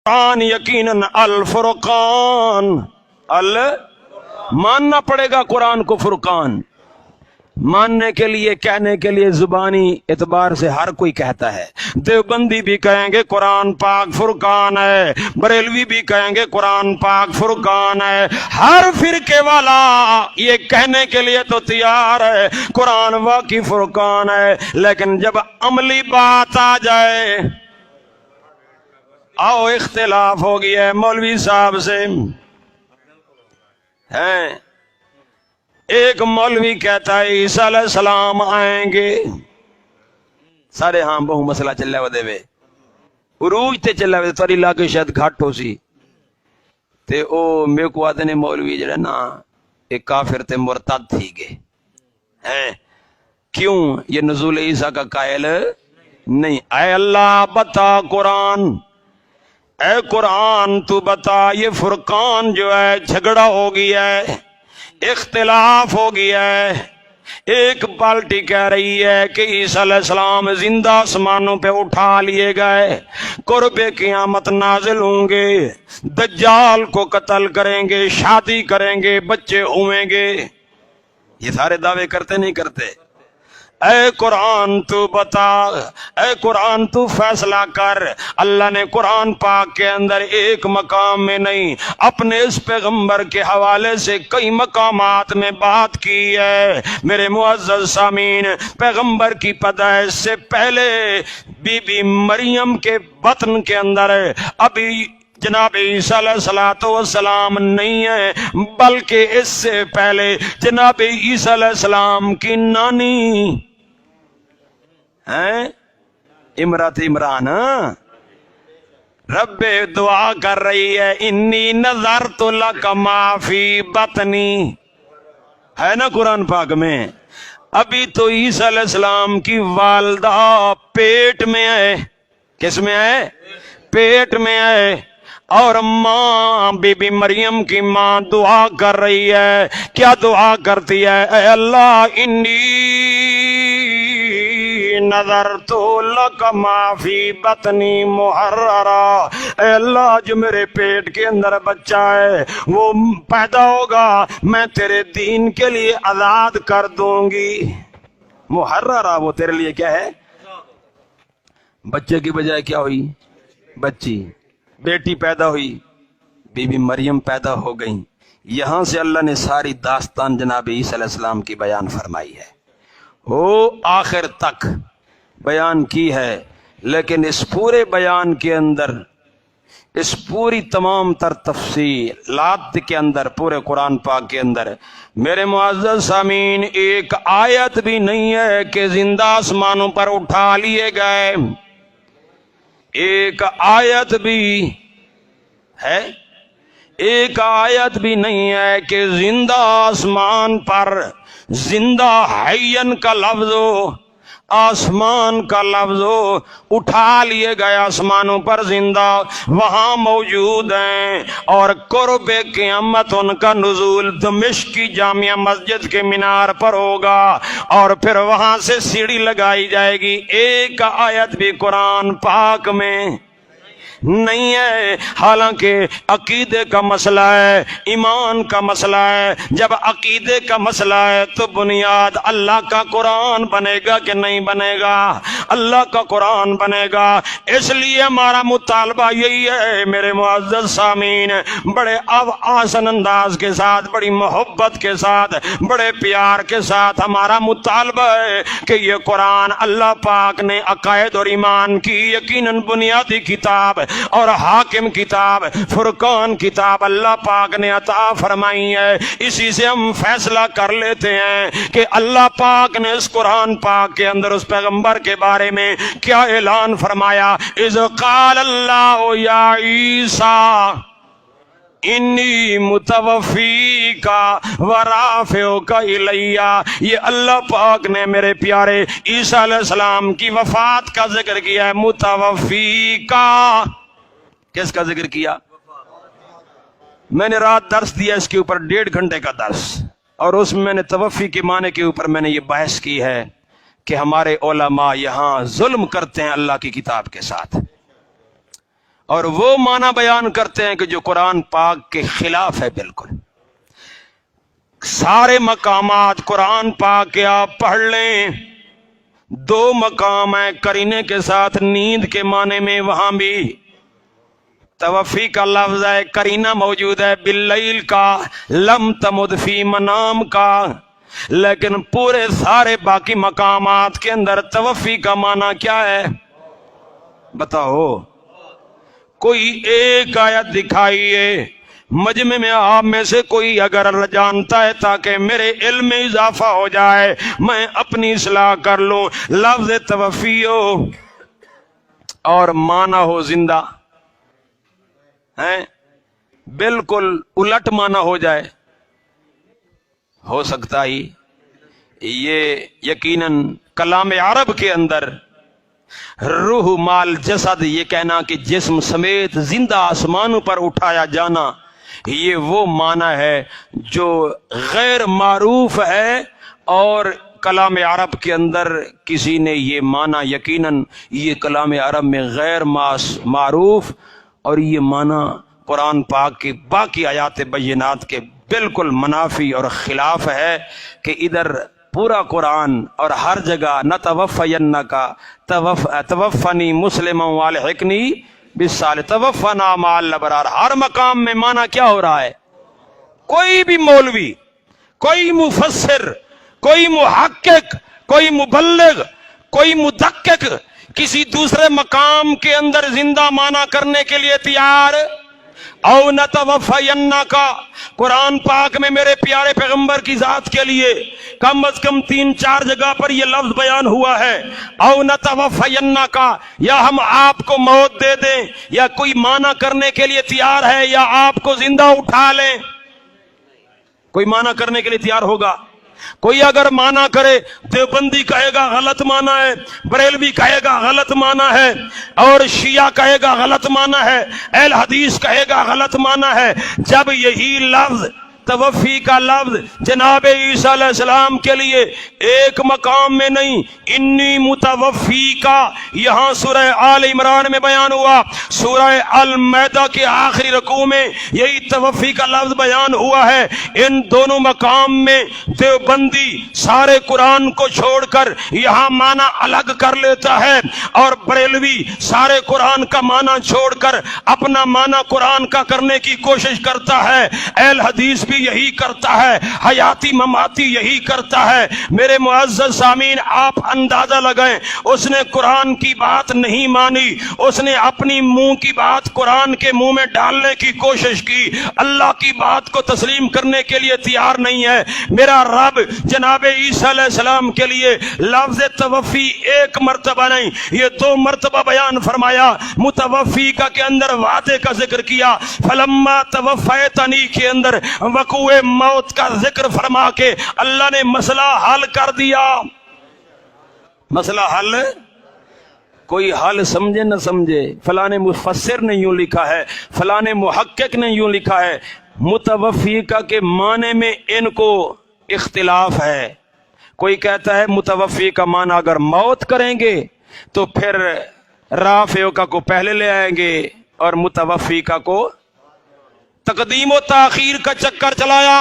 قرآن یقیناً الفرقان ماننا پڑے گا قرآن کو فرقان. ماننے کے لیے کہنے کے لیے زبانی اعتبار سے ہر کوئی کہتا ہے. دیوبندی بھی کہیں گے قرآن پاک فرقان ہے، بریلوی بھی کہیں گے قرآن پاک فرقان ہے. ہر فرقے والا یہ کہنے کے لیے تو تیار ہے قرآن واقعی فرقان ہے، لیکن جب عملی بات آ جائے آؤ اختلاف ہو گیا ہے مولوی صاحب سے. ہیں ایک مولوی کہتا ہے عیسیٰ علیہ السلام آئیں گے. سارے ہاں بہو مسئلہ چلے ودے وے عروج تے چلے ودے تاری علاقے شاید گھٹ ہو سی تے او میرے کو آدھے نے مولوی جڑا نا ایک کافر تے مرتد تھی گے ہیں. کیوں؟ یہ نزول عیسیٰ کا قائل نہیں. اے اللہ بتا قرآن، اے قرآن تو بتا یہ فرقان جو ہے جھگڑا ہو گیا ہے، اختلاف ہو گیا ہے. ایک پارٹی کہہ رہی ہے کہ عیسیٰ علیہ السلام زندہ آسمانوں پہ اٹھا لیے گئے، قرب قیامت نازل ہوں گے، دجال کو قتل کریں گے، شادی کریں گے، بچے ہوئیں گے. یہ سارے دعوے کرتے نہیں کرتے؟ اے قرآن تو بتا، اے قرآن تو فیصلہ کر. اللہ نے قرآن پاک کے اندر ایک مقام میں نہیں اپنے اس پیغمبر کے حوالے سے کئی مقامات میں بات کی ہے. میرے معزز سامعین، پیغمبر کی پیدائش سے پہلے بی بی مریم کے بطن کے اندر ابھی جناب عیسیٰ علیہ السلام نہیں ہے، بلکہ اس سے پہلے جناب عیسیٰ علیہ السلام کی نانی ہیں امرات عمران رب دعا کر رہی ہے انی نذرت لک ما فی بطنی، ہے نا قرآن پاک میں. ابھی تو عیسیٰ علیہ السلام کی والدہ پیٹ میں ہے. کس میں ہے؟ پیٹ میں ہے. اور ماں بی بی مریم کی ماں دعا کر رہی ہے. کیا دعا کرتی ہے؟ اے اللہ انی نذرت لک ما فی بطنی محررا، اے اللہ جو میرے پیٹ کے اندر بچہ ہے وہ پیدا ہوگا میں تیرے دین کے لیے آزاد کر دوں گی. محررا وہ تیرے لیے کیا ہے؟ بچے کی بجائے کیا ہوئی؟ بچی. بیٹی پیدا ہوئی، بی بی مریم پیدا ہو گئی. یہاں سے اللہ نے ساری داستان جناب عیسیٰ علیہ السلام کی بیان فرمائی ہے، وہ آخر تک بیان کی ہے. لیکن اس پورے بیان کے اندر، اس پوری تمام تر تفصیلات کے اندر، پورے قرآن پاک کے اندر میرے معزز سامعین ایک آیت بھی نہیں ہے کہ زندہ آسمانوں پر اٹھا لیے گئے. ایک آیت بھی ہے، ایک آیت بھی نہیں ہے کہ زندہ آسمان پر زندہ حین کا لفظ ہو، آسمان کا لفظ ہو، اٹھا لیے گئے آسمانوں پر زندہ وہاں موجود ہیں. اور قرب قیامت ان کا نزول دمشق کی جامع مسجد کے مینار پر ہوگا اور پھر وہاں سے سیڑھی لگائی جائے گی. ایک آیت بھی قرآن پاک میں نہیں ہے. حالانکہ عقیدے کا مسئلہ ہے، ایمان کا مسئلہ ہے. جب عقیدے کا مسئلہ ہے تو بنیاد اللہ کا قرآن بنے گا کہ نہیں بنے گا؟ اللہ کا قرآن بنے گا. اس لیے ہمارا مطالبہ یہی ہے میرے معزز سامعین، بڑے آسان انداز کے ساتھ، بڑی محبت کے ساتھ، بڑے پیار کے ساتھ ہمارا مطالبہ ہے کہ یہ قرآن اللہ پاک نے عقائد اور ایمان کی یقیناً بنیادی کتاب اور حاکم کتاب، فرقان کتاب اللہ پاک نے عطا فرمائی ہے. اسی سے ہم فیصلہ کر لیتے ہیں کہ اللہ پاک نے اس قرآن پاک کے اندر اس پیغمبر کے بارے میں کیا اعلان فرمایا. اذ قال اللہ یا عیسیٰ انی متوفیک ورافعک الی، یہ اللہ پاک نے میرے پیارے عیسیٰ علیہ السلام کی وفات کا ذکر کیا ہے. متوفیک کس کا ذکر کیا؟ میں نے رات درس دیا اس کے اوپر 1.5 گھنٹے کا درس، اور اس میں نے توفی کے معنی کے اوپر میں نے یہ بحث کی ہے کہ ہمارے علماء یہاں ظلم کرتے ہیں اللہ کی کتاب کے ساتھ. اور وہ معنی بیان کرتے ہیں کہ جو قرآن پاک کے خلاف ہے بالکل۔ سارے مقامات قرآن پاک کے آپ پڑھ لیں، دو مقام ہیں کرینے کے ساتھ نیند کے معنی میں، وہاں بھی توفی کا لفظ ہے، کرینہ موجود ہے باللیل کا، لم تمد فی منام کا، لیکن پورے سارے باقی مقامات کے اندر توفی کا معنی کیا ہے بتاؤ؟ کوئی ایک آیت دکھائیے مجمع میں آپ میں سے کوئی اگر جانتا ہے تاکہ میرے علم میں اضافہ ہو جائے، میں اپنی اصلاح کر لوں، لفظ توفی ہو اور معنی ہو زندہ ہیں، بالکل الٹ معنی ہو جائے، ہو سکتا ہی؟ یہ یقیناً کلام عرب کے اندر روح مال جسد، یہ کہنا کہ جسم سمیت زندہ آسمانوں پر اٹھایا جانا، یہ وہ معنی ہے جو غیر معروف ہے، اور کلام عرب کے اندر کسی نے یہ معنی، یقیناً یہ کلام عرب میں غیر معروف، اور یہ معنی قرآن پاک کی باقی آیات بینات کے بالکل منافی اور خلاف ہے، کہ ادھر پورا قرآن اور ہر جگہ نتوفینک توفنی مسلما والحقنی بالصالحین، توفنا مع الابرار، ہر مقام میں معنی کیا ہو رہا ہے؟ کوئی بھی مولوی، کوئی مفسر، کوئی محقق، کوئی مبلغ، کوئی مدقق کسی دوسرے مقام کے اندر زندہ معنی کرنے کے لیے تیار، او نتوفینک، قرآن پاک میں میرے پیارے پیغمبر کی ذات کے لیے کم از کم 3-4 جگہ پر یہ لفظ بیان ہوا ہے، او نتوفینک، یا ہم آپ کو موت دے دیں، یا کوئی معنی کرنے کے لیے تیار ہے، یا آپ کو زندہ اٹھا لیں، کوئی معنی کرنے کے لیے تیار ہوگا؟ کوئی اگر معنی کرے، دیوبندی کہے گا غلط معنی ہے، بریلوی کہے گا غلط معنی ہے، اور شیعہ کہے گا غلط معنی ہے، اہل حدیث کہے گا غلط معنی ہے، جب یہی لفظ توفی کا لفظ جناب عیسیٰ علیہ السلام کے لیے ایک مقام میں نہیں، انی متوفی کا یہاں سورہ آل عمران میں بیان ہوا، سورہ المائدہ کے آخری رکوع میں یہی توفی کا لفظ بیان ہوا ہے، ان دونوں مقام میں دیوبندی سارے قرآن کو چھوڑ کر یہاں معنی الگ کر لیتا ہے، اور بریلوی سارے قرآن کا معنی چھوڑ کر اپنا معنی قرآن کا کرنے کی کوشش کرتا ہے، اہل حدیث بھی یہی کرتا ہے، حیاتی مماتی یہی کرتا ہے۔ میرے معزز سامعین، آپ اندازہ لگائیں، اس نے قرآن کی بات نہیں مانی، اس نے اپنی منہ کی بات قرآن کے منہ میں ڈالنے کی کوشش کی، اللہ کی بات کو تسلیم کرنے کے لیے تیار نہیں ہے۔ میرا رب جناب عیسیٰ علیہ السلام کے لیے لفظ توفی ایک مرتبہ نہیں، یہ 2 مرتبہ بیان فرمایا، متوفی کا کے اندر وعدے کا ذکر کیا، فلما توفیتنی کے اندر وقوع موت کا ذکر فرما کے اللہ نے مسئلہ حل کر دیا۔ مسئلہ حل، کوئی حل سمجھے نہ سمجھے، فلاں مفسر نے یوں لکھا ہے، فلاں محقق نے یوں لکھا ہے، متوفی کا کے معنی میں ان کو اختلاف ہے۔ کوئی کہتا ہے متوفی کا معنی اگر موت کریں گے تو پھر رافع کا کو پہلے لے آئیں گے، اور متوفی کا کو تقدیم و تاخیر کا چکر چلایا۔